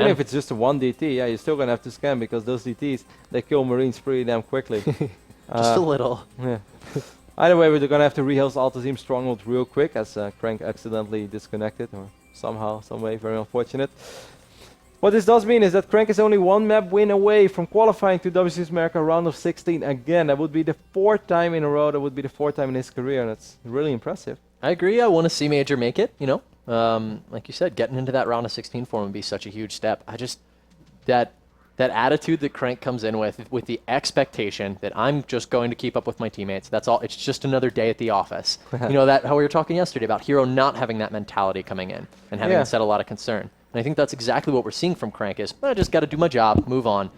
Even if it's just a 1 DT, yeah, you're still going to have to scan because those DTs, they kill Marines pretty damn quickly. Just a little. Yeah. Either way, we're going to have to reheal Alta Team Stronghold real quick as Crank accidentally disconnected or somehow, some way, very unfortunate. What this does mean is that Crank is only 1 map win away from qualifying to WCS America round of 16 again. That would be the 4th time in a row. That would be the 4th time in his career. And that's really impressive. I agree. I want to see Major make it, you know. Like you said, getting into that round of 16 for him would be such a huge step. I just, that attitude that Crank comes in with the expectation that I'm just going to keep up with my teammates. That's all. It's just another day at the office. You know, that how we were talking yesterday about Hero not having that mentality coming in and having to set a lot of concern. And I think that's exactly what we're seeing from Crank is, I just got to do my job, move on,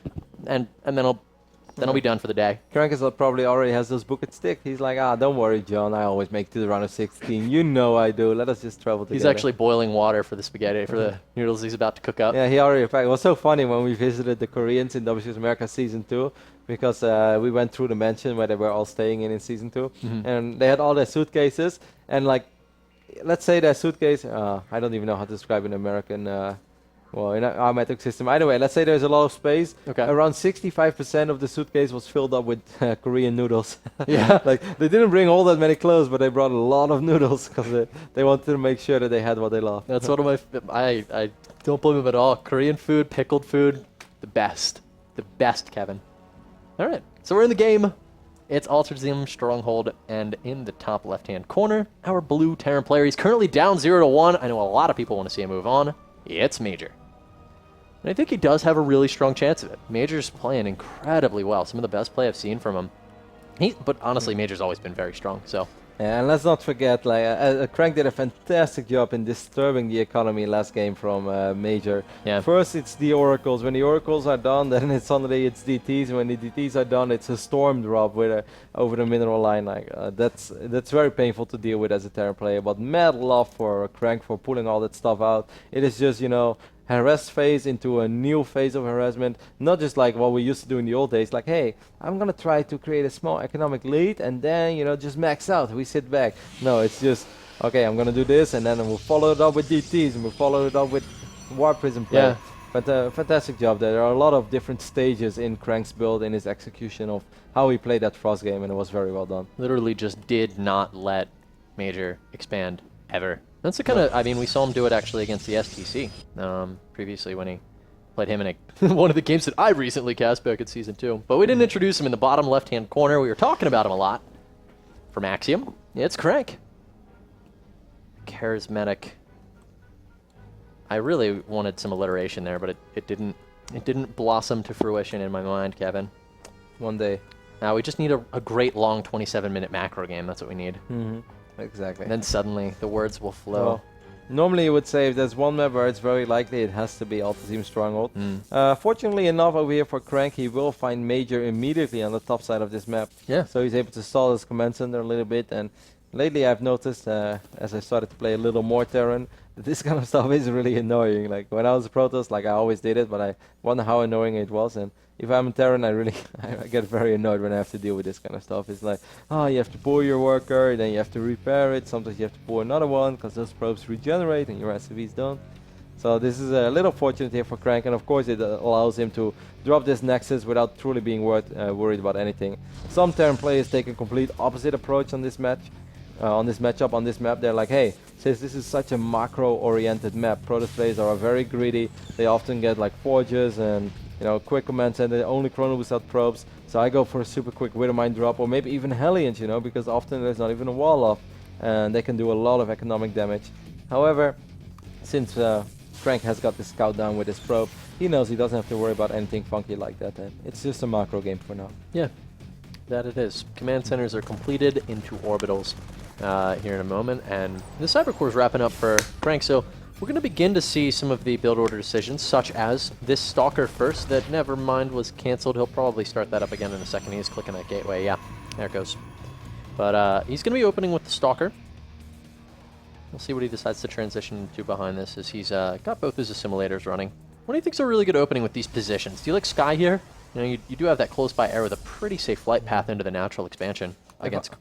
and then I'll be done for the day. Crank is probably already has those bucket stick. He's like, don't worry, John. I always make it to the round of 16. You know I do. Let us just travel together. He's actually boiling water for the spaghetti, for the noodles he's about to cook up. Yeah, he already. In fact, it was so funny when we visited the Koreans in WCS America Season 2 because we went through the mansion where they were all staying in Season 2. And they had all their suitcases. And like, let's say their suitcase, I don't even know how to describe in American, well, in our metric system. Either way, let's say there's a lot of space. Okay. Around 65% of the suitcase was filled up with Korean noodles. Yeah. Like, they didn't bring all that many clothes, but they brought a lot of noodles because they wanted to make sure that they had what they loved. That's one of my, I don't blame him at all. Korean food, pickled food, the best. The best, Kevin. All right, so we're in the game. It's Alta Team Stronghold, and in the top left-hand corner, our blue Terran player. He's currently down 0-1. I know a lot of people want to see him move on. It's Major. And I think he does have a really strong chance of it. Major's playing incredibly well. Some of the best play I've seen from him. But honestly, Major's always been very strong, so... And let's not forget, like, Crank did a fantastic job in disturbing the economy last game from Major. Yeah. First, it's the Oracles. When the Oracles are done, then it's suddenly it's DTs. And when the DTs are done, it's a storm drop with over the mineral line. Like that's very painful to deal with as a Terran player. But mad love for Crank for pulling all that stuff out. It is just, you know, harass phase into a new phase of harassment, not just like what we used to do in the old days, like, hey, I'm gonna try to create a small economic lead and then, you know, just max out, we sit back. No, it's just, okay, I'm gonna do this and then we'll follow it up with DTs and we'll follow it up with War Prism play. Yeah. But fantastic job there. There are a lot of different stages in Crank's build, in his execution of how he played that Frost game, and it was very well done. Literally just did not let Major expand ever. That's the kind of, I mean, we saw him do it actually against the STC previously when he played him in one of the games that I recently cast back in Season 2. But we didn't introduce him in the bottom left-hand corner. We were talking about him a lot. From Axiom, it's Crank. Charismatic. I really wanted some alliteration there, but it didn't blossom to fruition in my mind, Kevin. One day. Now we just need a great long 27-minute macro game. That's what we need. Exactly. And then suddenly the words will flow. Well, normally you would say if there's one map where it's very likely it has to be Alta Team Stronghold. Fortunately enough over here for Crank, he will find Major immediately on the top side of this map. Yeah. So he's able to stall his command center a little bit, and lately I've noticed as I started to play a little more Terran, that this kind of stuff is really annoying. Like when I was a Protoss, like I always did it, but I wonder how annoying it was. And if I'm a Terran, I get very annoyed when I have to deal with this kind of stuff. It's like, oh, you have to pull your worker, then you have to repair it. Sometimes you have to pull another one because those probes regenerate and your SCVs don't. So this is a little fortunate here for Crank, and of course it allows him to drop this Nexus without truly being worried about anything. Some Terran players take a complete opposite approach on this match. On this matchup, on this map, they're like, hey, since this is such a macro-oriented map, Protoss players are very greedy. They often get like forges and, you know, quick commands, and they only chrono boost out probes. So I go for a super quick Widowmine drop, or maybe even Hellions, you know, because often there's not even a wall off, and they can do a lot of economic damage. However, since Crank has got the scout down with his probe, he knows he doesn't have to worry about anything funky like that. And it's just a macro game for now. Yeah, that it is. Command centers are completed into orbitals here in a moment, and the Cyber Core is wrapping up for Crank, so we're going to begin to see some of the build order decisions, such as this Stalker first that never mind was cancelled. He'll probably start that up again in a second. He's clicking that gateway. Yeah, there it goes. But he's going to be opening with the Stalker. We'll see what he decides to transition to behind this, as he's got both his assimilators running. What do you think's a really good opening with these positions? Do you like Sky here? You know, you do have that close by air with a pretty safe flight path into the natural expansion. against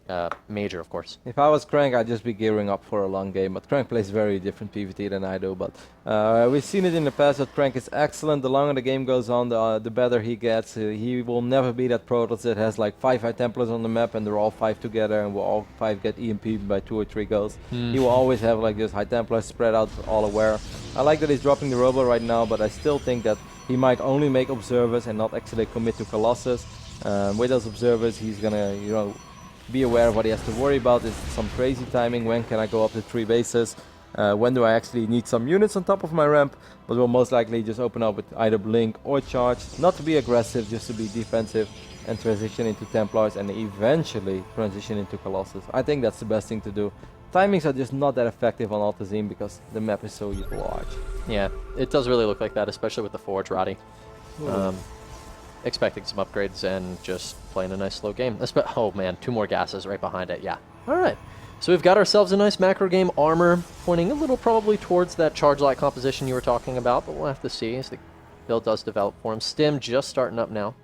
Major, of course. If I was Crank, I'd just be gearing up for a long game. But Crank plays very different PvT than I do. But we've seen it in the past that Crank is excellent. The longer the game goes on, the better he gets. He will never be that Protoss that has like 5 High Templars on the map and they're all 5 together and will all 5 get EMP'd by 2 or 3 goals. He will always have like this High Templars spread out all aware. I like that he's dropping the Robo right now, but I still think that he might only make Observers and not actually commit to Colossus. With those Observers, he's gonna, you know, be aware of what he has to worry about. Is some crazy timing. When can I go up to 3 bases? When do I actually need some units on top of my ramp? But we'll most likely just open up with either Blink or Charge. Not to be aggressive, just to be defensive and transition into Templars and eventually transition into Colossus. I think that's the best thing to do. Timings are just not that effective on Altazim because the map is so large. Yeah, it does really look like that, especially with the Forge, Roddy. Expecting some upgrades and just playing a nice slow game. Oh man, 2 more gases right behind it. Yeah. All right. So we've got ourselves a nice macro game. Armor pointing a little probably towards that charge light composition you were talking about, but we'll have to see as the build does develop for him. Stim just starting up now.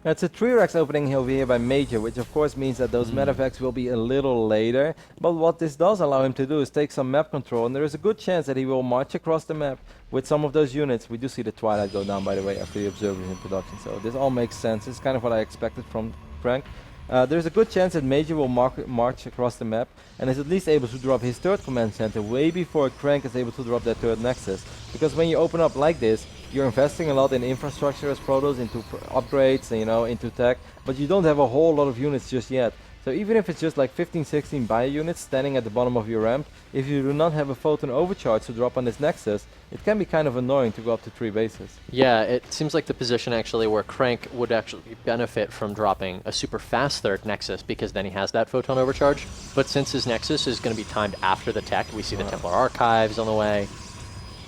It's a 3-Rex opening over here by Major, which of course means that those medevacts will be a little later. But what this does allow him to do is take some map control, and there is a good chance that he will march across the map with some of those units. We do see the Twilight go down, by the way, after the Observer's introduction, so this all makes sense. It's kind of what I expected from Crank. There's a good chance that Major will march across the map and is at least able to drop his 3rd command center way before Crank is able to drop that 3rd Nexus. Because when you open up like this, you're investing a lot in infrastructure as Protoss, into upgrades, you know, into tech, but you don't have a whole lot of units just yet. So even if it's just like 15, 16 bio units standing at the bottom of your ramp, if you do not have a photon overcharge to drop on this Nexus, it can be kind of annoying to go up to 3 bases. Yeah, it seems like the position actually where Crank would actually benefit from dropping a super fast 3rd Nexus because then he has that photon overcharge. But since his Nexus is going to be timed after the tech, we see the Templar Archives on the way.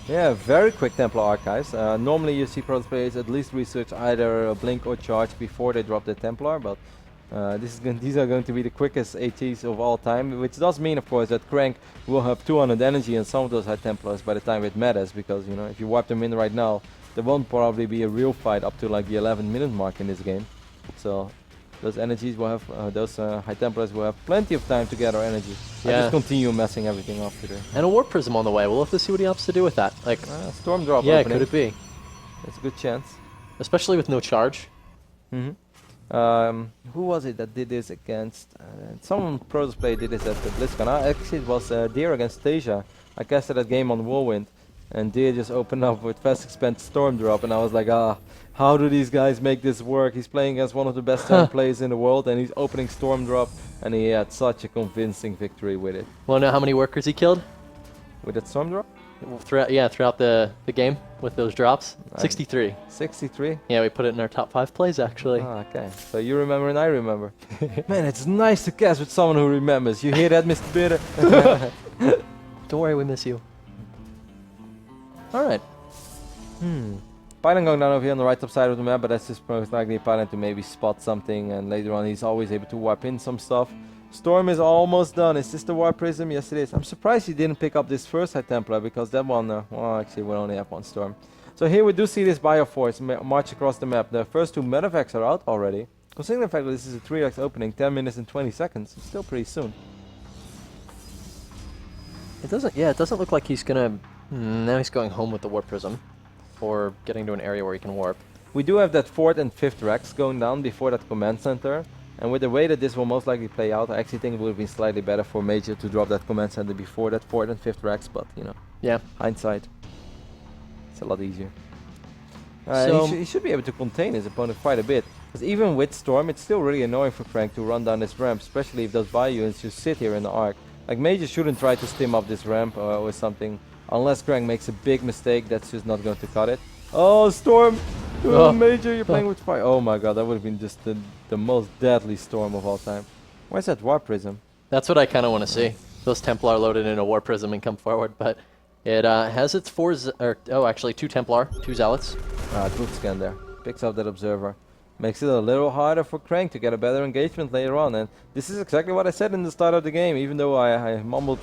Yeah, very quick Templar Archives. Normally you see Protoss players at least research either a Blink or Charge before they drop the Templar, but these are going to be the quickest ATs of all time, which does mean, of course, that Crank will have 200 energy and some of those High Templars by the time it matters, because, you know, if you wipe them in right now, there won't probably be a real fight up to like the 11-minute mark in this game. So those energies will have, those High Templars will have plenty of time to gather energy. Yeah. I just continue messing everything up today. And a Warp Prism on the way. We'll have to see what he opts to do with that. Like Storm Drop. Yeah, opening. could it be? It's a good chance. Especially with no charge. Who was it that did this against? Someone Protoss player did this at the BlizzCon. Actually, it was Deer against Tasia. I casted that game on Whirlwind, and Deer just opened up with fast expand Storm Drop, and I was like, how do these guys make this work? He's playing against one of the best players in the world, and he's opening Storm Drop, and he had such a convincing victory with it. Wanna know how many workers he killed? With that Storm Drop? Throughout the game with those drops. 63. 63? Yeah, we put it in our top 5 plays actually. Okay, so you remember and I remember. Man, it's nice to cast with someone who remembers. You hear that, Mr. Bitter? Don't worry, we miss you. Alright. Pylon going down over here on the right top side of the map, but that's just most likely a Pylon to maybe spot something, and later on he's always able to wipe in some stuff. Storm is almost done. Is this the Warp Prism? Yes, it is. I'm surprised he didn't pick up this first High Templar, because that one, well, actually we only have 1 Storm. So here we do see this Bioforce march across the map. The first 2 medevacts are out already. Considering the fact that this is a 3x opening, 10 minutes and 20 seconds, it's still pretty soon. It doesn't look like he's gonna... now he's going home with the Warp Prism, or getting to an area where he can warp. We do have that 4th and 5th Rex going down before that command center. And with the way that this will most likely play out, I actually think it would have been slightly better for Major to drop that command center before that 4th and 5th Rex, but, you know, yeah, hindsight, it's a lot easier. So he should be able to contain his opponent quite a bit, because even with Storm, it's still really annoying for Crank to run down this ramp, especially if those bio units just sit here in the arc. Like, Major shouldn't try to stim up this ramp or something, unless Crank makes a big mistake. That's just not going to cut it. Oh, Storm! Oh, Major, you're playing with fire. Oh my god, that would have been just the most deadly Storm of all time. Where's that Warp Prism? That's what I kind of want to see. Those Templar loaded in a Warp Prism and come forward, but it has its 2 Templar, 2 Zealots. Truth scan there. Picks up that Observer. Makes it a little harder for Crank to get a better engagement later on, and this is exactly what I said in the start of the game, even though I mumbled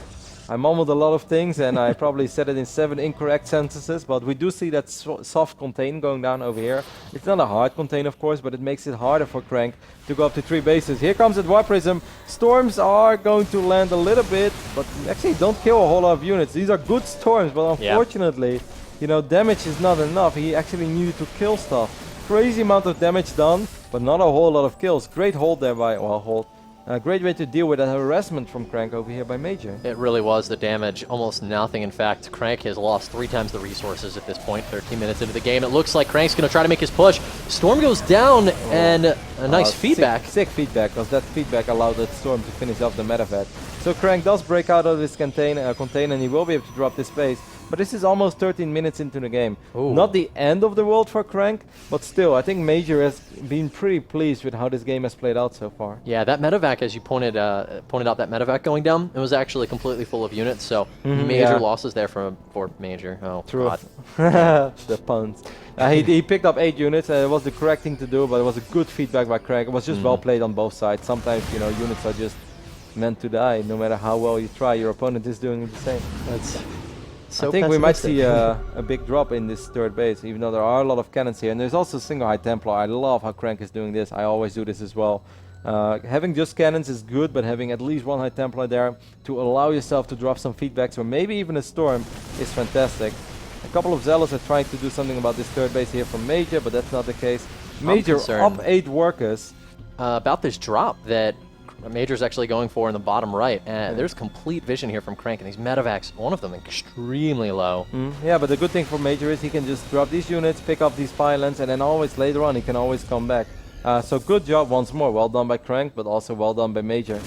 I mumbled a lot of things, and I probably said it in 7 incorrect sentences, but we do see that soft contain going down over here. It's not a hard contain, of course, but it makes it harder for Crank to go up to 3 bases. Here comes the Dwarf Prism. Storms are going to land a little bit, but actually don't kill a whole lot of units. These are good storms, but unfortunately, you know, damage is not enough. He actually needed to kill stuff. Crazy amount of damage done, but not a whole lot of kills. Great hold there by, well, hold. A great way to deal with that harassment from Crank over here by Major. It really was. The damage, almost nothing. In fact, Crank has lost 3 times the resources at this point, 13 minutes into the game. It looks like Crank's going to try to make his push. Storm goes down, and a nice feedback. Sick feedback, because that feedback allowed that Storm to finish off the medevac. So Crank does break out of this contain, and he will be able to drop this base. But this is almost 13 minutes into the game. Ooh. Not the end of the world for Crank, but still, I think Major has been pretty pleased with how this game has played out so far. Yeah, that medevac, as you pointed out, that medevac going down, it was actually completely full of units, so major losses there for Major. Oh, True. God. The puns. He picked up 8 units, and it was the correct thing to do, but it was a good feedback by Crank. It was just well played on both sides. Sometimes, you know, units are just meant to die. No matter how well you try, your opponent is doing the same. That's so I think we might see a big drop in this 3rd base, even though there are a lot of cannons here. And there's also single High Templar. I love how Crank is doing this. I always do this as well. Having just cannons is good, but having at least 1 High Templar there to allow yourself to drop some feedbacks or maybe even a Storm is fantastic. A couple of Zealots are trying to do something about this 3rd base here from Major, but that's not the case. Major up 8 workers. About this drop that Major's actually going for in the bottom right. There's complete vision here from Crank, and these medevacs, one of them extremely low. Yeah, but the good thing for Major is he can just drop these units, pick up these pylons, and then always later on he can always come back. So good job once more. Well done by Crank, but also well done by Major.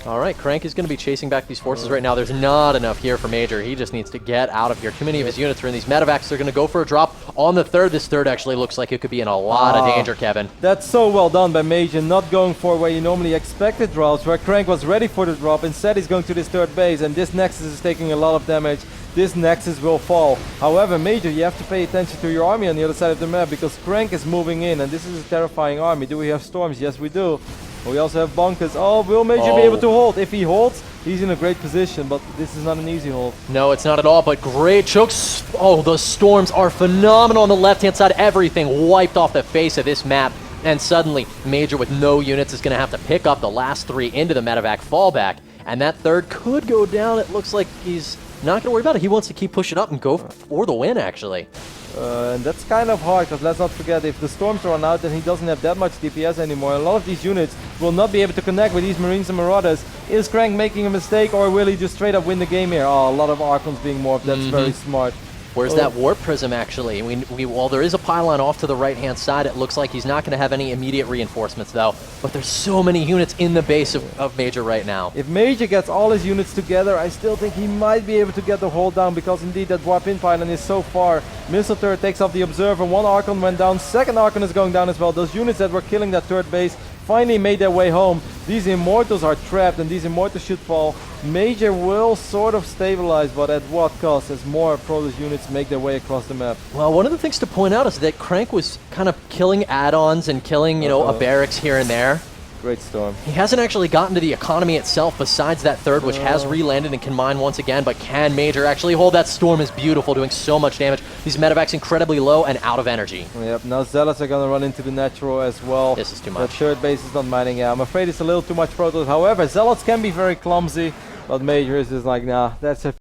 All right, Crank is going to be chasing back these forces right now. There's not enough here for Major. He just needs to get out of here. Too many of his units are in these medevacs. They're going to go for a drop on the 3rd. This 3rd actually looks like it could be in a lot of danger, Kevin. That's so well done by Major, not going for where you normally expected drops, where Crank was ready for the drop. Instead, he's going to this 3rd base, and this Nexus is taking a lot of damage. This Nexus will fall. However, Major, you have to pay attention to your army on the other side of the map, because Crank is moving in, and this is a terrifying army. Do we have Storms? Yes, we do. We also have Bunkers. Oh, will Major be able to hold? If he holds, he's in a great position, but this is not an easy hold. No, it's not at all, but great chokes. Oh, the Storms are phenomenal on the left-hand side. Everything wiped off the face of this map, and suddenly Major with no units is going to have to pick up the last 3 into the medevac fallback, and that 3rd could go down. It looks like he's not going to worry about it. He wants to keep pushing up and go for the win, actually. And that's kind of hard, because let's not forget, if the Storms run out, then he doesn't have that much DPS anymore. A lot of these units will not be able to connect with these Marines and Marauders. Is Crank making a mistake, or will he just straight up win the game here? Oh, a lot of Archons being morphed. That's very smart. Where's that Warp Prism, actually? While there is a pylon off to the right-hand side, it looks like he's not going to have any immediate reinforcements, though. But there's so many units in the base of Major right now. If Major gets all his units together, I still think he might be able to get the hold down, because indeed that Warp-in pylon is so far. Missile turret takes off the Observer. 1 Archon went down. 2nd Archon is going down as well. Those units that were killing that 3rd base finally made their way home. These Immortals are trapped, and these Immortals should fall. Major will sort of stabilize, but at what cost, as more Protoss units make their way across the map? Well, one of the things to point out is that Crank was kind of killing add-ons and killing, you know, a barracks here and there. Great Storm. He hasn't actually gotten to the economy itself besides that 3rd, which has re-landed and can mine once again, but can Major actually hold? That Storm is beautiful, doing so much damage. These medevacs incredibly low and out of energy. Yep, now Zealots are going to run into the natural as well. This is too much. The 3rd base is not mining. Yeah, I'm afraid it's a little too much Protoss. However, Zealots can be very clumsy, but Major is just like, nah, that's a